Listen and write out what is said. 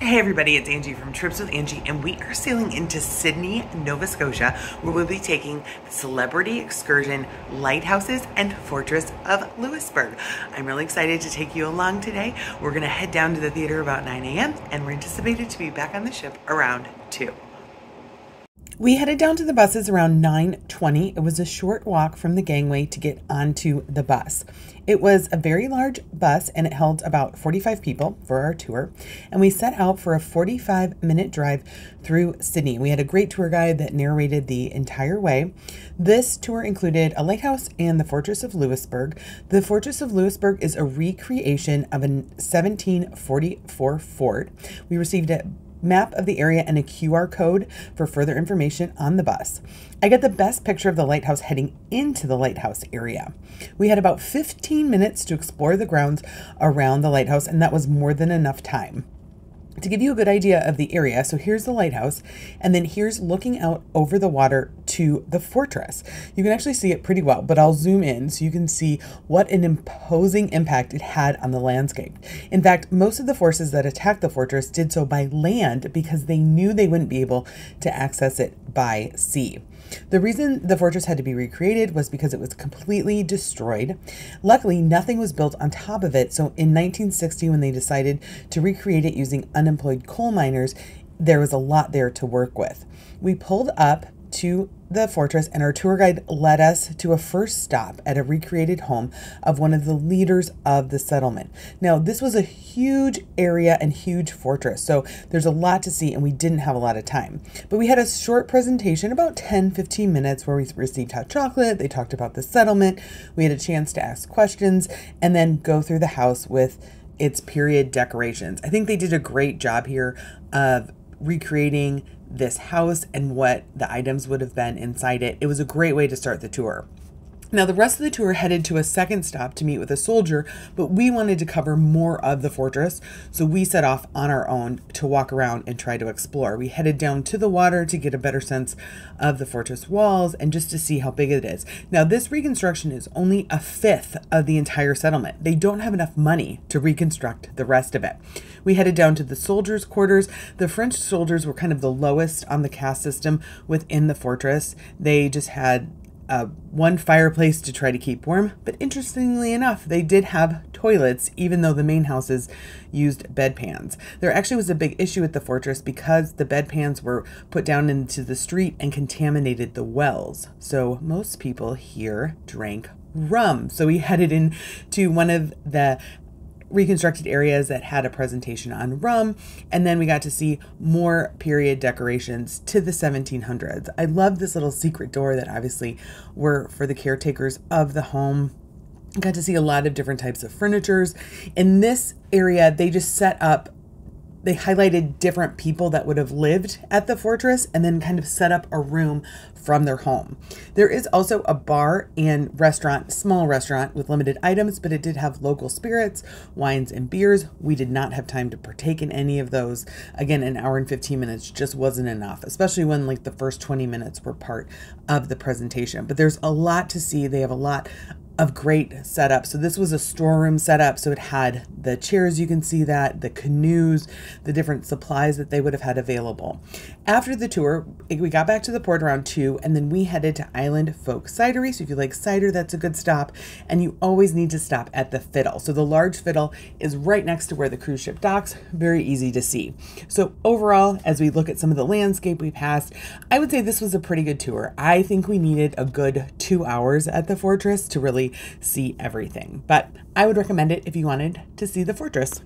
Hey everybody, it's Angie from Trips with Angie, and we are sailing into Sydney, Nova Scotia, where we'll be taking the Celebrity Excursion, Lighthouses, and Fortress of Louisbourg. I'm really excited to take you along today. We're going to head down to the theater about 9 a.m. and we're anticipated to be back on the ship around 2. We headed down to the buses around 9:20. It was a short walk from the gangway to get onto the bus. It was a very large bus and it held about 45 people for our tour. And we set out for a 45-minute drive through Sydney. We had a great tour guide that narrated the entire way. This tour included a lighthouse and the Fortress of Louisbourg. The Fortress of Louisbourg is a recreation of a 1744 fort. We received a map of the area and a QR code for further information on the bus. I got the best picture of the lighthouse heading into the lighthouse area. We had about 15 minutes to explore the grounds around the lighthouse, and that was more than enough time. To give you a good idea of the area, so here's the lighthouse, and then here's looking out over the water to the fortress. You can actually see it pretty well, but I'll zoom in so you can see what an imposing impact it had on the landscape. In fact, most of the forces that attacked the fortress did so by land because they knew they wouldn't be able to access it by sea. The reason the fortress had to be recreated was because it was completely destroyed. Luckily, nothing was built on top of it, so in 1960, when they decided to recreate it using unemployed coal miners, there was a lot there to work with. We pulled up to the fortress and our tour guide led us to a first stop at a recreated home of one of the leaders of the settlement. Now, this was a huge area and huge fortress, so there's a lot to see and we didn't have a lot of time. But we had a short presentation, about 10-15 minutes, where we received hot chocolate, they talked about the settlement, we had a chance to ask questions, and then go through the house with its period decorations. I think they did a great job here of recreating this house and what the items would have been inside it. It was a great way to start the tour. Now, the rest of the tour headed to a second stop to meet with a soldier, but we wanted to cover more of the fortress, so we set off on our own to walk around and try to explore. We headed down to the water to get a better sense of the fortress walls and just to see how big it is. Now, this reconstruction is only a fifth of the entire settlement. They don't have enough money to reconstruct the rest of it. We headed down to the soldiers' quarters. The French soldiers were kind of the lowest on the caste system within the fortress. They just had one fireplace to try to keep warm, but interestingly enough, they did have toilets, even though the main houses used bedpans. There actually was a big issue at the fortress because the bedpans were put down into the street and contaminated the wells. So most people here drank rum. So we headed into one of the reconstructed areas that had a presentation on rum, and then we got to see more period decorations to the 1700s. I love this little secret door that obviously were for the caretakers of the home. Got to see a lot of different types of furnitures. In this area, they just set up, they highlighted different people that would have lived at the fortress and then kind of set up a room from their home. There is also a bar and restaurant, small restaurant with limited items, but it did have local spirits, wines, and beers. We did not have time to partake in any of those. Again, an hour and 15 minutes just wasn't enough, especially when like the first 20 minutes were part of the presentation. But there's a lot to see. They have a lot of great setup. So this was a storeroom setup. So it had the chairs, you can see that, the canoes, the different supplies that they would have had available. After the tour, we got back to the port around 2, and then we headed to Island Folk Cidery. So if you like cider, that's a good stop. And you always need to stop at the Fiddle. So the large Fiddle is right next to where the cruise ship docks. Very easy to see. So overall, as we look at some of the landscape we passed, I would say this was a pretty good tour. I think we needed a good 2 hours at the fortress to really see everything, but I would recommend it if you wanted to see the fortress.